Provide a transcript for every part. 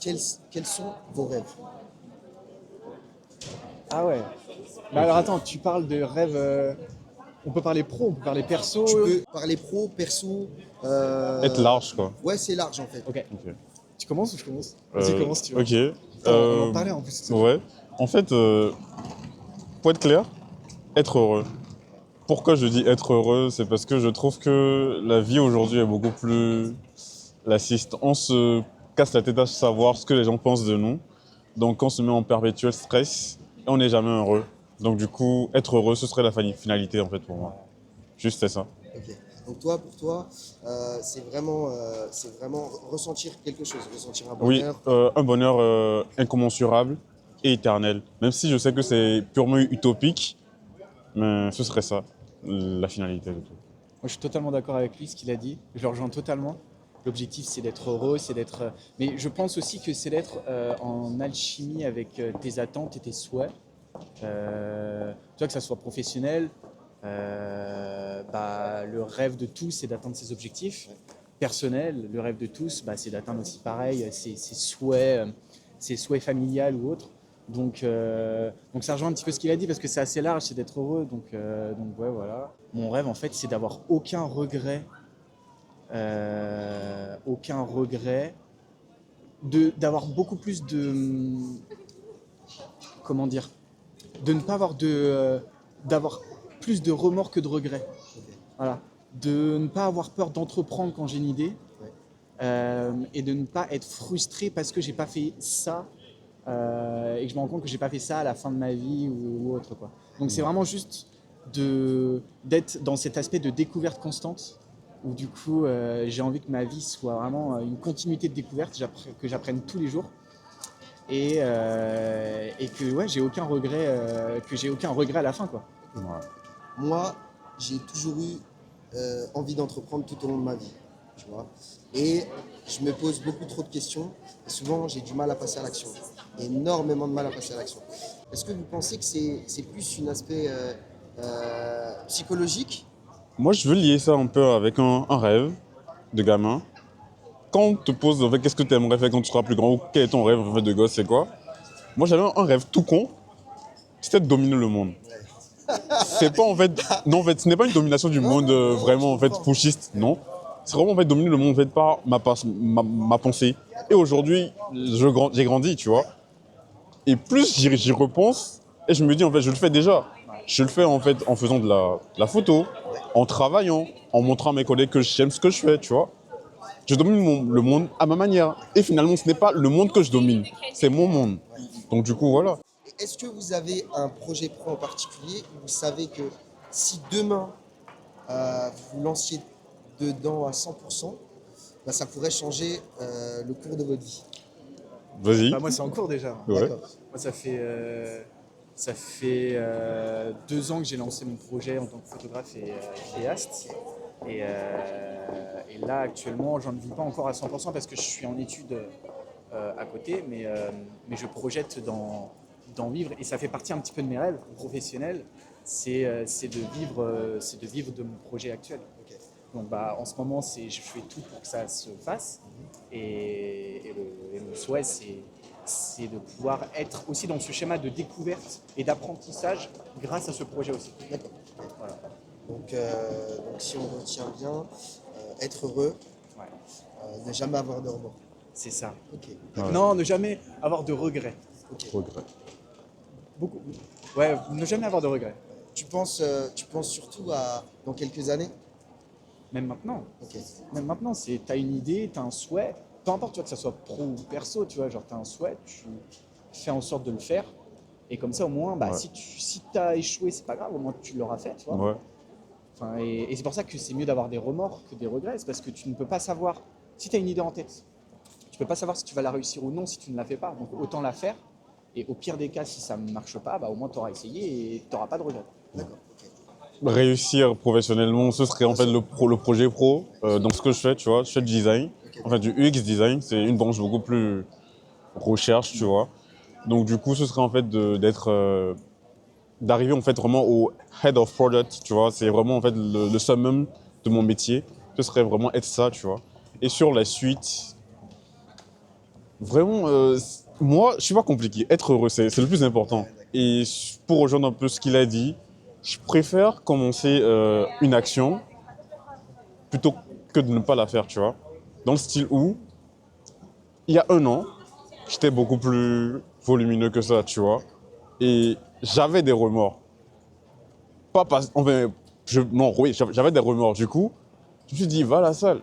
quels, quels sont vos rêves? Ah ouais. Mais alors attends, tu parles de rêve. On peut parler pro, on peut parler perso. Tu peux parler pro, perso. Être large, quoi. Ouais, c'est large en fait. Ok. Ok. Tu commences ou je commence? Vas-y, commence si tu veux. Ok. Attends, on en parlait en plus. Ouais. En fait, pour être clair, être heureux. Pourquoi je dis être heureux? C'est parce que je trouve que la vie aujourd'hui est beaucoup plus lassiste. On se casse la tête à savoir ce que les gens pensent de nous. Donc on se met en perpétuel stress et on n'est jamais heureux. Donc du coup, être heureux, ce serait la finalité en fait pour moi. Juste c'est ça. Ok. Donc pour toi, c'est vraiment ressentir quelque chose, ressentir un Oui, bonheur. un bonheur incommensurable et éternel. Même si je sais que c'est purement utopique, mais ce serait ça, la finalité de tout. Moi, je suis totalement d'accord avec lui, ce qu'il a dit. Je le rejoins totalement. L'objectif, c'est d'être heureux, c'est d'être. Mais je pense aussi que c'est d'être en alchimie avec tes attentes et tes souhaits. Tu vois, que ça soit professionnel, le rêve de tous, c'est d'atteindre ses objectifs. Personnel, le rêve de tous, c'est d'atteindre aussi pareil ses souhaits familiales ou autres. Donc ça rejoint un petit peu ce qu'il a dit parce que c'est assez large, c'est d'être heureux. Donc ouais, voilà. Mon rêve, en fait, c'est d'avoir aucun regret, d'avoir beaucoup plus de, comment dire, de ne pas avoir d'avoir plus de remords que de regrets. Voilà. De ne pas avoir peur d'entreprendre quand j'ai une idée. Et de ne pas être frustré parce que j'ai pas fait ça et que je me rends compte que j'ai pas fait ça à la fin de ma vie ou autre quoi. Donc c'est vraiment juste d'être dans cet aspect de découverte constante où du coup j'ai envie que ma vie soit vraiment une continuité de découverte, que j'apprenne tous les jours et que ouais j'ai aucun regret à la fin quoi. Ouais. Moi, j'ai toujours eu envie d'entreprendre tout au long de ma vie, tu vois. Et je me pose beaucoup trop de questions. Et souvent, j'ai du mal à passer à l'action. Énormément de mal à passer à l'action. Est-ce que vous pensez que c'est plus un aspect psychologique? Moi, je veux lier ça un peu avec un rêve de gamin. Quand on te pose en fait, qu'est-ce que tu aimerais faire quand tu seras plus grand ou quel est ton rêve en fait, de gosse, c'est quoi? Moi, j'avais un rêve tout con, c'était de dominer le monde. C'est pas en fait, non, en fait, ce n'est pas une domination du monde vraiment en fait pushiste, non. C'est vraiment en fait dominer le monde en fait par ma pensée. Et aujourd'hui, j'ai grandi, tu vois. Et plus j'y repense, et je me dis en fait, je le fais déjà. Je le fais en fait en faisant de la photo, en travaillant, en montrant à mes collègues que j'aime ce que je fais, tu vois. Je domine le monde à ma manière. Et finalement, ce n'est pas le monde que je domine, c'est mon monde. Donc du coup, voilà. Est-ce que vous avez un projet pro en particulier où vous savez que si demain vous vous lanciez dedans à 100%, ça pourrait changer le cours de votre vie? Vas-y. Moi c'est en cours déjà. Ouais. D'accord. Moi ça fait 2 ans que j'ai lancé mon projet en tant que photographe et vidéaste. Et là, actuellement, j'en vis pas encore à 100% parce que je suis en études à côté, mais je projette d'en vivre. Et ça fait partie un petit peu de mes rêves professionnels, c'est de vivre de mon projet actuel. Ok. Donc en ce moment, je fais tout pour que ça se fasse. Et le souhait, c'est de pouvoir être aussi dans ce schéma de découverte et d'apprentissage grâce à ce projet aussi. D'accord. Voilà. Donc si on retient bien, être heureux, Ouais, ne jamais avoir de remords. c'est ça. Ok. Ouais. Non, ne jamais avoir de regrets. Ok. Regret. Beaucoup. Ouais, ne jamais avoir de regrets. Tu penses surtout à dans quelques années? Même maintenant. Ok. Même maintenant, t'as une idée, t'as un souhait. Peu importe, tu vois, que ça soit pro ou perso, tu vois, genre t'as un souhait, tu fais en sorte de le faire. Et comme ça, au moins, Ouais. si t'as échoué, c'est pas grave, au moins tu l'auras fait, tu vois. Ouais. Enfin, et c'est pour ça que c'est mieux d'avoir des remords que des regrets, c'est parce que tu ne peux pas savoir, si tu as une idée en tête, tu peux pas savoir si tu vas la réussir ou non si tu ne la fais pas. Donc autant la faire. Et au pire des cas, si ça ne marche pas, au moins tu auras essayé et tu n'auras pas de regrets. D'accord. Ok. Réussir professionnellement, ce serait en fait le projet pro. Dans ce que je fais, tu vois, je fais du design. Ok. En fait, du UX design, c'est une branche beaucoup plus recherche, tu vois. Donc du coup, ce serait en fait d'arriver en fait vraiment au head of product, tu vois. C'est vraiment en fait le summum de mon métier. Ce serait vraiment être ça, tu vois. Et sur la suite, Vraiment, moi, je suis pas compliqué. Être heureux, c'est le plus important. Et pour rejoindre un peu ce qu'il a dit, je préfère commencer une action plutôt que de ne pas la faire, tu vois. Dans le style où, il y a un an, j'étais beaucoup plus volumineux que ça, tu vois. Et j'avais des remords. Pas parce... Enfin, non, oui, j'avais des remords. Du coup, je me suis dit, va à la salle.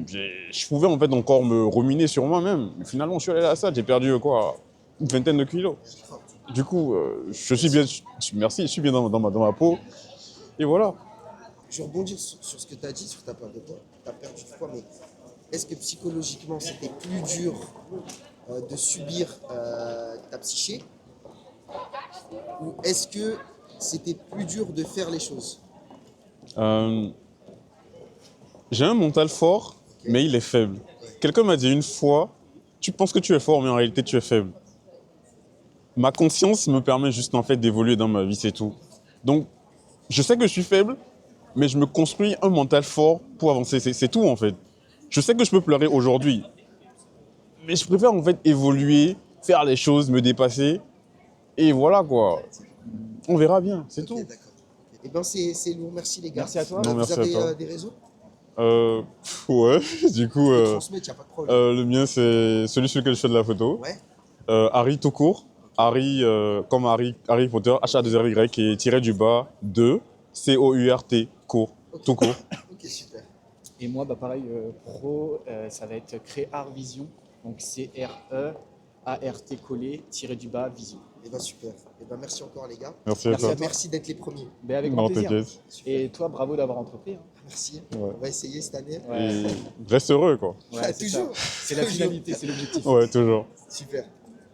Je pouvais en fait encore me ruminer sur moi-même. Mais finalement, je suis allé à la salle, j'ai perdu quoi, une vingtaine de kilos. Du coup, je suis bien, merci, je suis bien dans ma peau. Et voilà. Je vais rebondir sur ce que tu as dit, sur ta perte de poids. Tu as perdu du poids, mais est-ce que psychologiquement, c'était plus dur de subir ta psyché ou est-ce que c'était plus dur de faire les choses? Euh, j'ai un mental fort, mais il est faible. Quelqu'un m'a dit une fois, tu penses que tu es fort, mais en réalité, tu es faible. Ma conscience me permet juste en fait d'évoluer dans ma vie, c'est tout. Donc, je sais que je suis faible, mais je me construis un mental fort pour avancer. C'est tout en fait. Je sais que je peux pleurer aujourd'hui, mais je préfère en fait évoluer, faire les choses, me dépasser. Et voilà quoi. On verra bien, c'est Ok, tout. d'accord. Eh ben c'est lourd, merci les gars. Merci à toi. Non, Vous merci à avez toi. des réseaux? Ouais, du coup, Tu peux transmettre, il n'y a pas de problème. le mien c'est celui sur lequel je fais de la photo. Ouais, Harry tout court. Harry, comme Harry Potter, H-A-2-R-Y et tiré du bas, 2, C-O-U-R-T, court, ok. tout court. Ok, super. Et moi, bah, pareil, pro, ça va être Créart Vision. Donc C-R-E-A-R-T collé, tiré du bas, Vision. Eh ben super. Eh ben merci encore les gars. Merci à Merci toi. à toi. Merci d'être les premiers. Ben, avec grand Non, plaisir. t'inquiète. Et toi, bravo d'avoir entrepris. Hein. Merci. Ouais. On va essayer cette année. Ouais, Et reste heureux quoi. ouais, Ah, c'est toujours. ça. C'est la Toujours. finalité, c'est l'objectif. Ouais, toujours. Super.